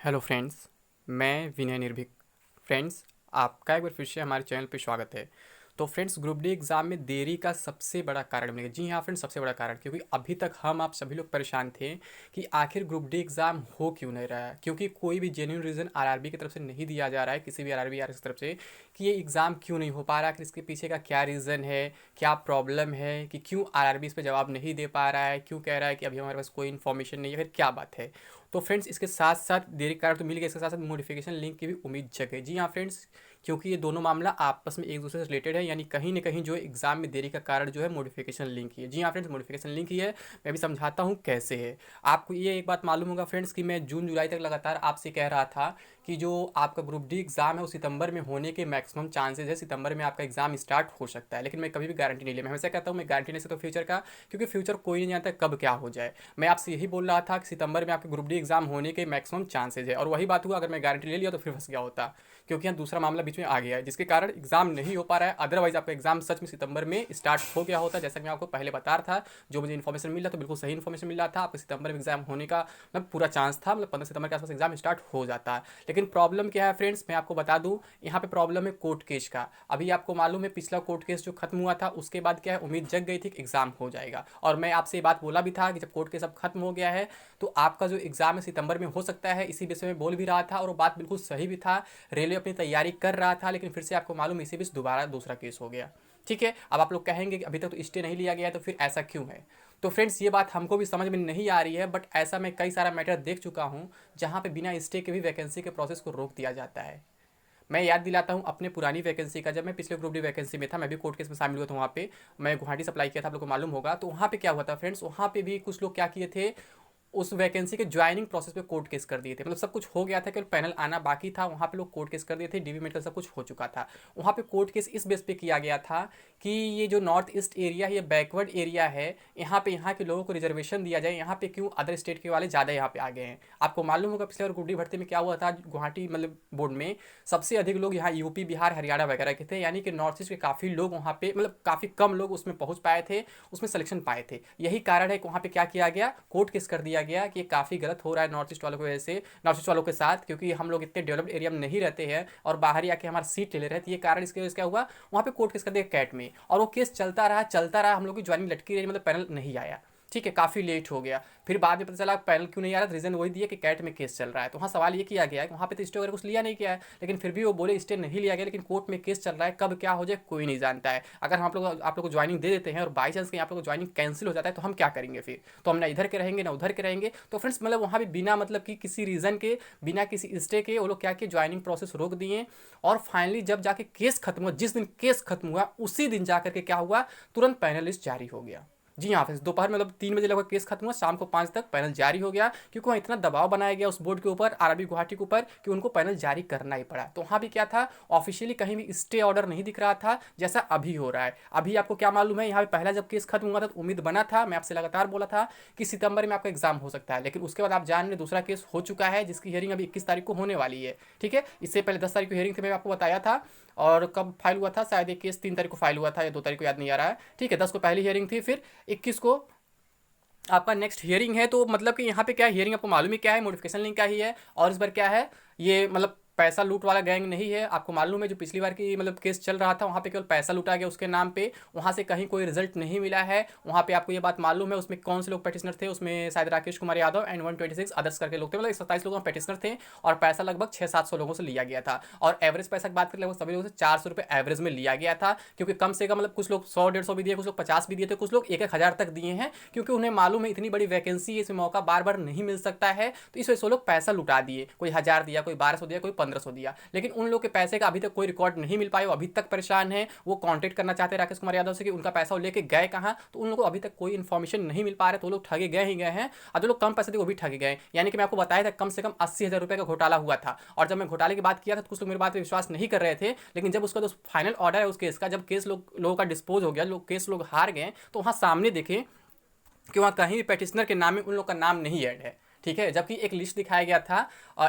Hello friends, मैं विनय निर्भीक। Friends, आपका एक बार फिर से हमारे चैनल पे स्वागत है। तो फ्रेंड्स, ग्रुप डी एग्ज़ाम में देरी का सबसे बड़ा कारण बनेगा। जी हाँ फ्रेंड्स, सबसे बड़ा कारण, क्योंकि अभी तक आप सभी लोग परेशान थे कि आखिर ग्रुप डी एग्ज़ाम हो क्यों नहीं रहा है, क्योंकि कोई भी जेन्युइन रीज़न आरआरबी की तरफ से नहीं दिया जा रहा है, किसी भी आरआरबी आर की तरफ से, कि ये एग्ज़ाम क्यों नहीं हो पा रहा है, आखिर इसके पीछे का क्या रीज़न है, क्या प्रॉब्लम है, कि क्यों आरआरबी इस पर जवाब नहीं दे पा रहा है, क्यों कह रहा है कि अभी हमारे पास कोई इन्फॉर्मेशन नहीं है, फिर क्या बात है। तो फ्रेंड्स, इसके साथ साथ देरी का कारण तो मिल गया, इसके साथ साथ मॉडिफिकेशन लिंक की भी उम्मीद जगे। जी हाँ फ्रेंड्स, क्योंकि ये दोनों मामला आपस में एक दूसरे से रिलेटेड है, यानी कहीं ना कहीं जो एग्जाम में देरी का कारण जो है मॉडिफिकेशन लिंक ही है। जी हाँ फ्रेंड्स, मॉडिफिकेशन लिंक ही है। मैं भी समझाता हूँ कैसे है। आपको ये एक बात मालूम होगा फ्रेंड्स कि मैं जून जुलाई तक लगातार आपसे कह रहा था कि जो आपका ग्रुप डी एग्जाम है वो सितंबर में होने के मैक्सिमम चांसेस है, सितंबर में आपका एग्जाम स्टार्ट हो सकता है। लेकिन मैं कभी भी गारंटी नहीं लिया। मैं हमेशा कहता हूँ मैं गारंटी नहीं सकता फ्यूचर का, क्योंकि फ्यूचर कोई नहीं जानता कब क्या हो जाए। मैं आपसे यही बोल रहा था कि सितंबर में आपके ग्रुप डी एग्जाम होने के मैक्सिमम चांसेज है, और वही बात हुआ। अगर मैं गारंटी ले लिया तो फिर फंस गया होता, क्योंकि यहाँ दूसरा मामला बीच में आ गया है जिसके कारण एग्जाम नहीं हो पा रहा है। अदरवाइज आपका एग्जाम सच में सितंबर में स्टार्ट हो गया होता, जैसा कि मैं आपको पहले बता रहा था। जो मुझे इन्फॉर्मेशन मिल रहा था बिल्कुल सही इन्फॉर्मेशन मिल रहा था। आपका सितंबर में एग्जाम होने का मतलब पूरा चांस था, मतलब 15 सितंबर के आसपास एग्जाम स्टार्ट हो जाता है। लेकिन प्रॉब्लम क्या है फ्रेंड्स, मैं आपको बता दूं, यहाँ पे प्रॉब्लम है कोर्ट केस का। अभी आपको मालूम है पिछला कोर्ट केस जो खत्म हुआ था, उसके बाद क्या है, उम्मीद जग गई थी कि एग्जाम हो जाएगा। और मैं आपसे ये बात बोला भी था कि जब कोर्ट केस अब खत्म हो गया है तो आपका जो एग्जाम है सितंबर में हो सकता है। इसी विषय में बोल भी रहा था और वो बात बिल्कुल सही भी था। रेलवे अपनी तैयारी कर रहा था, लेकिन फिर से आपको मालूम इसी बीच दोबारा दूसरा केस हो गया। ठीक है, अब आप लोग कहेंगे कि अभी तक तो स्टे नहीं लिया गया है, तो फिर ऐसा क्यों है। तो फ्रेंड्स, ये बात हमको भी समझ में नहीं आ रही है, बट ऐसा मैं कई सारा मैटर देख चुका हूँ जहाँ पे बिना स्टे के भी वैकेंसी के प्रोसेस को रोक दिया जाता है। मैं याद दिलाता हूँ अपने पुरानी वैकेंसी का। जब मैं पिछले ग्रुप डी वैकेंसी में था, मैं भी कोर्ट केस में शामिल हुआ था। वहाँ पे मैं गुवाहाटी सप्लाई किया था, आप लोग को मालूम होगा। तो वहाँ पे क्या हुआ था फ्रेंड्स, वहाँ पे भी कुछ लोग क्या किए थे, उस वैकेंसी के ज्वाइनिंग प्रोसेस पे कोर्ट केस कर दिए थे। मतलब सब कुछ हो गया था, केवल पैनल आना बाकी था। वहाँ पे लोग कोर्ट केस कर दिए थे, डीवी मेडिकल सब कुछ हो चुका था। वहाँ पे कोर्ट केस इस बेस पे किया गया था कि ये जो नॉर्थ ईस्ट एरिया है, ये बैकवर्ड एरिया है, यहाँ के लोगों को रिजर्वेशन दिया जाए। यहाँ पे क्यों अदर स्टेट के वाले ज़्यादा यहाँ पे आ गए हैं। आपको मालूम होगा पिछले बार ग्रुप डी भर्ती में क्या हुआ था, गुवाहाटी मतलब बोर्ड में सबसे अधिक लोग यहाँ यूपी बिहार हरियाणा वगैरह के थे, यानी कि नॉर्थ ईस्ट के काफ़ी लोग वहाँ पे, मतलब काफ़ी कम लोग उसमें पहुँच पाए थे, उसमें सिलेक्शन पाए थे। यही कारण है कि वहाँ पे क्या किया गया, कोर्ट केस कर दिया गया कि ये काफ़ी गलत हो रहा है नॉर्थ ईस्ट वालों की वजह से, नॉर्थ ईस्ट वालों के साथ, क्योंकि हम लोग इतने डेवलप्ड एरिया में नहीं रहते हैं और बाहर ही आके हमारा सीट ले रहे थे। ये कारण इसकी वजह से क्या हुआ, वहाँ पे कोर्ट केस कर दिया कैट में, और वो केस चलता रहा चलता रहा। हम लोग की ज्वाइनिंग लटकी रही, मतलब पैनल नहीं आया। ठीक है, काफ़ी लेट हो गया। फिर बाद में पता चला पैनल क्यों नहीं आ रहा, रीज़न वही दिया कि कैट में केस चल रहा है। तो वहाँ सवाल ये किया गया है कि वहाँ पे तो स्टे वगैरह कुछ लिया नहीं गया है, लेकिन फिर भी वो बोले स्टे नहीं लिया गया, लेकिन कोर्ट में केस चल रहा है, कब क्या हो जाए कोई नहीं जानता है। अगर हम आप लोग को ज्वाइनिंग दे देते हैं और बाई चांस कहीं आप लोग को ज्वाइनिंग कैंसिल हो जाता है तो हम क्या करेंगे फिर। तो हम ना इधर के रहेंगे ना उधर के रहेंगे। तो फ्रेंड्स, मतलब वहाँ भी बिना मतलब कि किसी रीज़न के, बिना किसी स्टे के वो लोग क्या किए, ज्वाइनिंग प्रोसेस रोक दिए। और फाइनली जब जाके केस खत्म हुआ, जिस दिन केस खत्म हुआ उसी दिन जाकर के क्या हुआ, तुरंत पैनल लिस्ट जारी हो गया। जी हाँ फ्रेंड्स, दोपहर में मतलब 3 बजे लगभग केस खत्म हुआ, शाम को 5 तक पैनल जारी हो गया, क्योंकि वहाँ इतना दबाव बनाया गया उस बोर्ड के ऊपर, आरआरबी गुवाहाटी के ऊपर, कि उनको पैनल जारी करना ही पड़ा। तो वहाँ भी क्या था, ऑफिशियली कहीं भी स्टे ऑर्डर नहीं दिख रहा था जैसा अभी हो रहा है। अभी आपको क्या मालूम है, यहाँ पे पहला जब केस खत्म हुआ था तो उम्मीद बना था, मैं आपसे लगातार बोला था कि सितंबर में आपका एग्जाम हो सकता है, लेकिन उसके बाद आप जान रहे दूसरा केस हो चुका है जिसकी हियरिंग अभी 21 तारीख को होने वाली है। ठीक है, इससे पहले 10 तारीख को हियरिंग थी, मैं आपको बताया था। और कब फाइल हुआ था, शायद ये केस 3 तारीख को फाइल हुआ था या 2 तारीख को, याद नहीं आ रहा है। ठीक है, 10 को पहली हियरिंग थी, फिर 21 को आपका नेक्स्ट हियरिंग है। तो मतलब कि यहाँ पे क्या हियरिंग आपको मालूम ही क्या है, मॉडिफिकेशन लिंक का ही है। और इस बार क्या है, ये मतलब पैसा लूट वाला गैंग नहीं है। आपको मालूम है जो पिछली बार की मतलब केस चल रहा था, वहाँ पे केवल पैसा लूटा गया उसके नाम पे, वहाँ से कहीं कोई रिजल्ट नहीं मिला है। वहाँ पे आपको ये बात मालूम है, उसमें कौन से लोग पेटिशनर थे, उसमें शायद राकेश कुमार यादव एंड 126 अदर्स करके लोग थे, मतलब 27 लोगों में पेटिशनर थे। और पैसा लगभग 600-700 लोगों से लिया गया था। और एवरेज पैसा की बात करें, लगभग सभी लोगों से 400 रुपये एवरेज में लिया गया था, क्योंकि कम से कम मतलब कुछ लोग 100-150 भी दिए, कुछ लोग 50 भी दिए थे, कुछ लोग 1-1 हज़ार तक दिए हैं, क्योंकि उन्हें मालूम है इतनी बड़ी वैकेंसी, इसमें मौका बार बार नहीं मिल सकता है। तो इस वजह से लोग पैसा लुटा दिए, कोई 1000 दिया, कोई 1200 दिया, कोई 1500 दिया। लेकिन उन लोग के पैसे का अभी तक कोई रिकॉर्ड नहीं मिल पाया, वो अभी तक परेशान है। वो कांटेक्ट करना चाहते हैं राकेश कुमार यादव से कि उनका पैसा वो लेके गए कहाँ, तो उन लोगों को अभी तक कोई इन्फॉर्मेशन नहीं मिल पा रहा है। तो वो लोग ठगे गए ही गए हैं, और जो लोग कम पैसे थे वो भी ठगे गए। यानी कि मैं आपको बताया था कम से कम 80,000 रुपये का घोटाला हुआ था। और जब मैं घोटाले की बात किया था तो कुछ लोग मेरी बात पर विश्वास नहीं कर रहे थे, लेकिन जब उसका जो फाइनल ऑर्डर है उस केस का, जब केस लोगों का डिस्पोज हो गया, लोग हार गए, तो वहाँ सामने देखे कि वहाँ कहीं भी पेटिशनर के नाम में उन लोग का नाम नहीं ऐड है। ठीक है, जबकि एक लिस्ट दिखाया गया था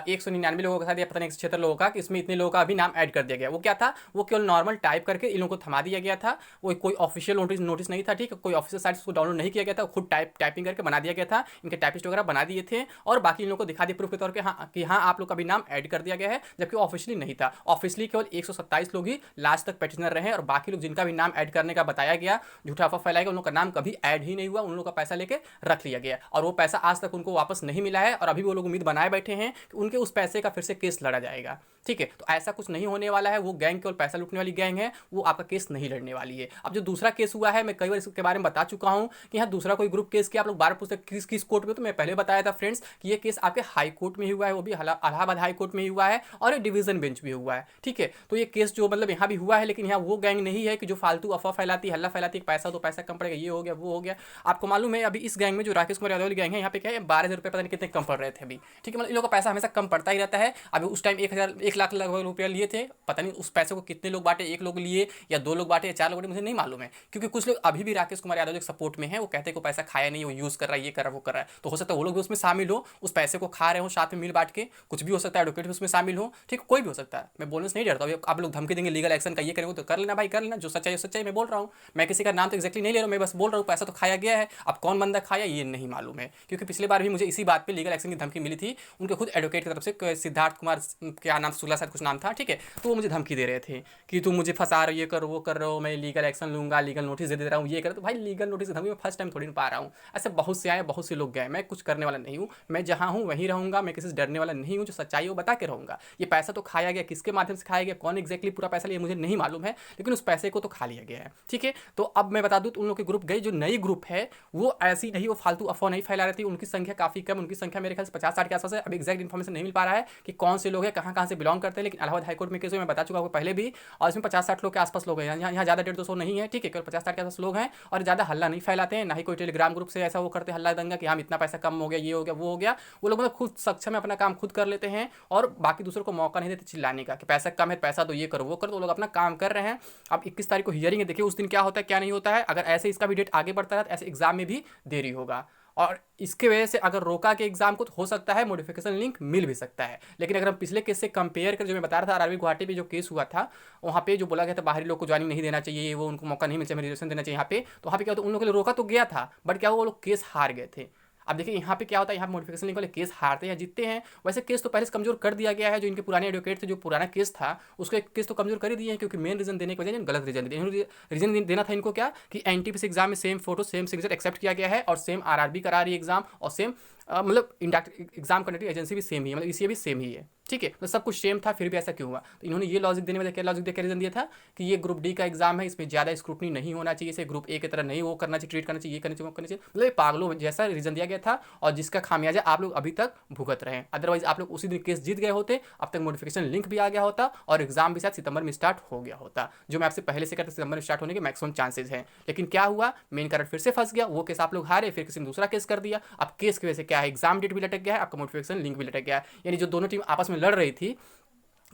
199 लोगों का था या पता नहीं 176 लोगों का, कि इसमें इतने लोगों का अभी नाम ऐड कर दिया गया। वो क्या था, वो केवल नॉर्मल टाइप करके इन लोगों को थमा दिया गया था। वो कोई ऑफिशियल नोटिस नहीं था, ठीक है, कोई ऑफिशियल साइट उसको डाउनलोड नहीं किया गया था, खुद टाइपिंग करके बना दिया गया था। इनके टाइपिस्ट वगैरह बना दिए थे और बाकी इन लोगों को दिखा दिया प्रूफ के तौर पे हाँ कि हाँ आप लोग का भी नाम ऐड कर दिया गया है, जबकि ऑफिशियली नहीं था। ऑफिशियली केवल 127 लोग ही लास्ट तक पेटिशनर रहे और बाकी लोग जिनका भी नाम ऐड करने का बताया गया, झूठा अफवाह फैलाया गया, उन लोग का नाम कभी ऐड ही नहीं हुआ, उन लोगों का पैसा लेके रख लिया गया और वो पैसा आज तक उनको वापस नहीं मिला है। और अभी वो लोग उम्मीद बनाए बैठे हैं कि उनके उस पैसे का फिर से केस लड़ा जाएगा। ठीक है, तो ऐसा कुछ नहीं होने वाला है। वो गैंग केवल पैसा लूटने वाली गैंग है, वो आपका केस नहीं लड़ने वाली है। अब जो दूसरा केस हुआ है, मैं कई बार इसके बारे में बता चुका हूं कि यहाँ दूसरा कोई ग्रुप केस किया। आप लोग बार पूछते किस कोर्ट में, तो मैं पहले बताया था फ्रेंड्स कि ये केस आपके हाई कोर्ट में हुआ है, वो भी इलाहाबाद हाई कोर्ट में हुआ है और ये डिवीजन बेंच भी हुआ है। ठीक है, तो ये केस जो मतलब यहाँ भी हुआ है, लेकिन यहाँ वो गैंग नहीं है कि जो फालतू अफवाह फैलाती, हल्ला फैलाती, पैसा तो पैसा कम पड़ेगा, ये हो गया वो हो गया। आपको मालूम है अभी इस गैंग में जो राकेश कुमार यादव वाली गैंग है, यहाँ पे क्या है 12,000 रुपये पता नहीं कितने कम पड़ रहे थे अभी। ठीक है, मतलब इन लोगों का पैसा हमेशा कम पड़ता ही रहता है। अभी उस टाइम 1 लाख लगभग रुपया लिए थे, पता नहीं उस पैसे को कितने लोग बांटे, 1 लोग लिए या 2 लोग बांटे या 4 लोग बांटे, मुझे नहीं मालूम है। क्योंकि कुछ लोग अभी भी राकेश कुमार यादव के सपोर्ट में है, वो कहते हैं को पैसा खाया नहीं, वो यूज़ कर रहा है, ये कर रहा है, वो कर रहा है। तो हो सकता है वो लोग भी उसमें शामिल हो, उस पैसे को खा रहे हो, साथ में मिल बांट के, कुछ भी हो सकता है, एडवोकेट भी उसमें शामिल हो। ठीक, कोई भी हो सकता है, मैं बोलने से नहीं डरता। आप लोग धमकी देंगे लीगल एक्शन का, ये करेंगे तो कर लेना भाई, कर लेना, जो सच्चाई सच्चाई मैं बोल रहा हूँ। मैं किसी का नाम तो एक्जैक्टली नहीं ले रहा हूँ, मैं बस बोल रहा हूँ पैसा तो खाया गया है। अब कौन बंदा खाया ये नहीं मालूम है, क्योंकि पिछली बार भी मुझे इसी बात पे लीगल एक्शन की धमकी मिली थी उनके खुद एडवोकेट की तरफ से, सिद्धार्थ कुमार क्या नाम, शुक्ला शायद कुछ नाम था। ठीक है, तो वो मुझे धमकी दे रहे थे कि तुम मुझे फंसा रहे हो, ये करो वो कर रहे हो, मैं लीगल एक्शन लूंगा, लीगल नोटिस दे रहा हूँ, ये कर। तो भाई लीगल नोटिस धमकी मैं फर्स्ट टाइम थोड़ी ना पा रहा हूँ, ऐसे बहुत से आए, बहुत से लोग गए, मैं कुछ करने वाला नहीं हूँ। मैं जहाँ हूँ वहीं रहूंगा, मैं किसी से डरने वाला नहीं हूँ, जो सच्चाई है वो बता के रहूंगा। ये पैसा तो खाया गया, किसके माध्यम से खाया गया, कौन एक्जैक्टली पूरा पैसा लिया मुझे नहीं मालूम है, लेकिन उस पैसे को तो खा लिया गया है। ठीक है, तो अब मैं बता दूं उन लोग के ग्रुप गए, जो नई ग्रुप है वो ऐसी नहीं, वो फालतू अफवाह नहीं फैला रही थी। उनकी संख्या काफी कम, उनकी संख्या मेरे ख्याल से 50-60 के आसपास है। अभी एक्जैक्ट इन्फॉर्मेशन नहीं मिल पा रहा है कि कौन से लोग हैं, कहाँ कहाँ से बिलोंग करते हैं, लेकिन इलाहाबाद हाईकोर्ट में केस मैं बता चुका हूँ पहले भी, और इसमें 50-60 लोग के आसपास लोग हैं। यहाँ ज़्यादा 150-200 नहीं है। ठीक है, केवल 50-60 के आसपास लोग हैं और ज़्यादा हल्ला नहीं फैलाते हैं, ना ही कोई टेलीग्राम ग्रुप से ऐसा वो करते हल्ला दंगा कि हम इतना पैसा कम हो गया, ये हो गया वो हो गया। वो लोग मतलब खुद सक्षम है, अपना काम खुद कर लेते हैं और बाकी दूसरों को मौका नहीं देते चिल्लाने का कि पैसा कम है, पैसा तो ये करो वो करो। तो लोग अपना काम कर रहे हैं। अब 21 तारीख को हियरिंग है, देखिए उस दिन क्या होता है क्या नहीं होता है। अगर ऐसे इसका भी डेट आगे बढ़ता है तो ऐसे एग्जाम में भी देरी होगा, और इसके वजह से अगर रोका के एग्जाम को तो हो सकता है मॉडिफिकेशन लिंक मिल भी सकता है। लेकिन अगर हम पिछले केस से कंपेयर कर, जो मैं बता रहा था आरआरबी गुवाहाटी पे जो केस हुआ था, वहाँ पे जो बोला गया था बाहरी लोग को ज्वाइनिंग नहीं देना चाहिए, वो उनको मौका नहीं मिलता, रिजर्वेशन देना चाहिए यहाँ पे, तो वहाँ पे क्या होता है उन लोगों के लिए रोका तो गया था, बट क्या वो लोग केस हार गए थे। अब देखिए यहाँ पे क्या होता है, यहाँ मॉडिफिकेशन लिंक वाले केस हारते हैं जीतते हैं। वैसे केस तो पहले से कमजोर कर दिया गया है, जो इनके पुराने एडवोकेट थे, जो पुराना केस था उसको एक केस तो कमजोर कर ही दिए हैं, क्योंकि मेन रीजन देने की वजह गलत रीजन दिए। रीजन देना था इनको क्या कि एनटीपीसी एग्जाम में same photo same signature accept किया गया है और सेम आरआरबी करा रही है एग्जाम, और सेम मतलब एग्जाम कंडक्टिंग एजेंसी भी सेम ही है, मतलब इसी भी सेम ही है। ठीक है, तो सब कुछ सेम था, फिर भी ऐसा क्यों हुआ। तो इन्होंने ये लॉजिक देने में क्या लॉजिक देकर रीजन दिया था कि ये ग्रुप डी का एग्जाम है, इसमें ज़्यादा स्क्रूटनी नहीं होना चाहिए, इसे ग्रुप ए की तरह नहीं वो करना चाहिए, ट्रीट करना चाहिए, ये करना चाहिए वो करना चाहिए। मतलब पागलों जैसा रीजन दिया गया था और जिसका खामियाजा आप लोग अभी तक भुगत रहे हैं। अदरवाइज आप लोग उसी दिन केस जीत गए होते, अब तक मॉडिफिकेशन लिंक भी आ गया होता और एग्जाम भी शायद सितंबर में स्टार्ट हो गया होता, जो मैं आपसे पहले से कहता सितंबर में स्टार्ट होने के मैक्सिमम चांसेस हैं। लेकिन क्या हुआ, मेन कारण फिर से फंस गया, वो केस आप लोग हारे, फिर किसी ने दूसरा केस कर दिया। अब केस की वजह से क्या है, एग्जाम डेट भी लटक गया है, आपका मॉडिफिकेशन लिंक भी लटक गया है। यानी जो दोनों टीम आपस में लड़ रही थी,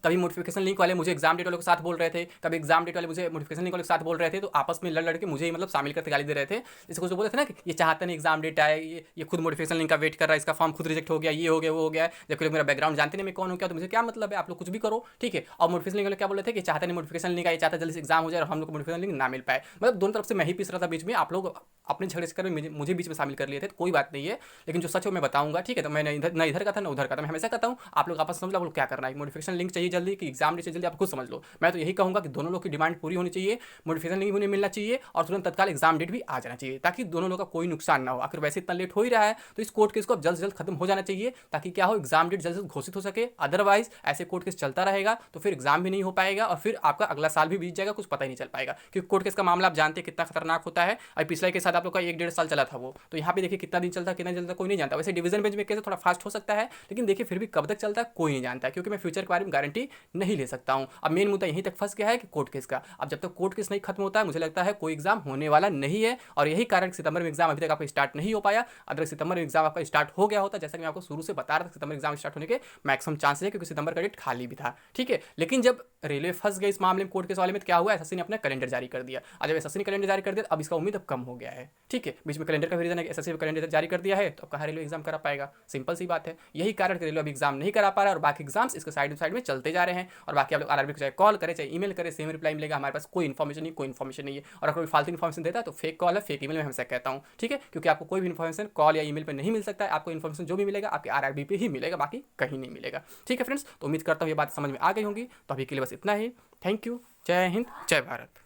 कभी नोटिफिकेशन लिंक वाले मुझे एग्जाम डेट वालों के साथ बोल रहे थे, कभी एग्जाम डेट वाले मुझे नोटिफिकेशन लिंक वाले के साथ बोल रहे थे, तो आपस में लड़ लड़ के मुझे ही मतलब शामिल करके गाली दे रहे थे। जैसे कुछ बोलते थे ना कि ये चाहता नहीं एग्जाम डेट आए, ये खुद नोटिफिकेशन लिंक का वेट कर रहा है, इसका फॉर्म खुद रिजेक्ट हो गया, ये हो गया वो हो गया। जबकि लोग मेरा बैकग्राउंड जानते नहीं मैं कौन हूँ क्या, तो मुझे क्या मतलब है, आप लोग कुछ भी करो। ठीक है, और नोटिफिकेशन लिंक वाले क्या बोल रहे थे कि चाहता नहीं नोटिफिकेशन लिंक आए, चाहता जल्दी से एग्जाम हो जाए और हम लोग को नोटिफिकेशन लिंक ना मिल पाए। मतलब दोनों तरफ से मैं ही पिस रहा था बीच में, आप लोग अपने झगड़े से कर मुझे बीच में शामिल कर लिए थे, तो कोई बात नहीं है। लेकिन जो सच है मैं बताऊंगा। ठीक है, तो मैं ना इधर का था ना उधर का था, मैं हमेशा कहता हूँ आप लोग आपस समझ लो, आप लोग क्या करना है, नोटिफिकेशन लिंक चाहिए जल्दी कि एग्जाम डेट चाहिए जल्दी, आप खुद समझ लो। मैं तो यही कहूँगा कि दोनों लोग की डिमांड पूरी होनी चाहिए, नोटिफिकेशन लिंक उन्हें मिलना चाहिए और तुरंत तत्काल एग्जाम डेट भी आ जाना चाहिए, ताकि दोनों लोग का कोई नुकसान ना हो। आखिर वैसे इतना लेट हो ही रहा है, तो इस कोर्ट केस को अब जल्द से जल्द खत्म हो जाना चाहिए, ताकि क्या हो एग्जाम डेट जल्द से जल्द घोषित हो सके। अदरवाइज ऐसे कोर्ट केस चलता रहेगा तो फिर एग्जाम भी नहीं हो पाएगा और फिर आपका अगला साल भी बीत जाएगा, कुछ पता ही नहीं चल पाएगा। क्योंकि कोर्ट केस का मामला आप जानते हैं कितना खतरनाक होता है। और पिछले के साथ आप लोग का 1-1.5 साल चला था वो, तो यहाँ पे देखिए कितना दिन चलता कितना चलता कोई नहीं जानता। वैसे डिवीजन बेंच में केस थोड़ा फास्ट हो सकता है, लेकिन देखिए फिर भी कब तक चलता है कोई नहीं जानता, क्योंकि मैं फ्यूचर के बारे में गारंटी छुट्टी नहीं ले सकता हूँ। अब मेन मुद्दा यहीं तक फंस गया है कि कोर्ट केस का। अब जब तक कोर्ट केस नहीं खत्म होता है मुझे लगता है कोई एग्जाम होने वाला नहीं है, और यही कारण सितंबर में एग्जाम अभी तक आपका स्टार्ट नहीं हो पाया। अगर सितंबर में एग्जाम आपका स्टार्ट हो गया होता, जैसा कि मैं आपको शुरू से बता रहा था, सितंबर एग्जाम स्टार्ट होने के मैक्सिमम चांसेस है, क्योंकि सितंबर का डेट खाली भी था, ठीक है। लेकिन जब रेलवे फंस गई इस मामले में कोर्ट केस वाले में, तो क्या हुआ, एसएससी ने अपना कैलेंडर जारी कर दिया। और जब एसएससी ने कैलेंडर जारी कर दिया, अब इसका उम्मीद अब कम हो गया है, ठीक है। बीच में कैलेंडर का भी रीजन है, एसएससी कैलेंडर जारी कर दिया है, तो कहाँ रेलवे एग्जाम करा पाएगा, सिंपल सी बात है। यही कारण रेलवे अभी एग्जाम नहीं करा पा रहा है, और बाकी एग्जाम्स इसके साइड में चलते जा रहे हैं। और बाकी आप लोग आरआरबी को चाहे कॉल करें चाहे ईमेल करें, सेम रिप्लाई मिलेगा। हमारे पास कोई इन्फॉर्मेशन नहीं, कोई इन्फॉर्मेशन नहीं है। और अगर कोई फालतू इन्फॉर्मेशन देता है तो फेक कॉल है, फेक ईमेल में हमेशा कहता हूँ, ठीक है। क्योंकि आपको कोई भी इन्फॉर्मेशन कॉल या ईमेल पर नहीं मिल सकता है। आपको इन्फॉर्मेशन जो भी मिलेगा आपके आरआरबी पे ही मिलेगा, बाकी कहीं नहीं मिलेगा, ठीक है फ्रेंड्स। तो उम्मीद करता हूँ ये बात समझ में आ गई होंगी। तो अभी के लिए बस इतना ही। Thank you. जय हिंद, जय भारत।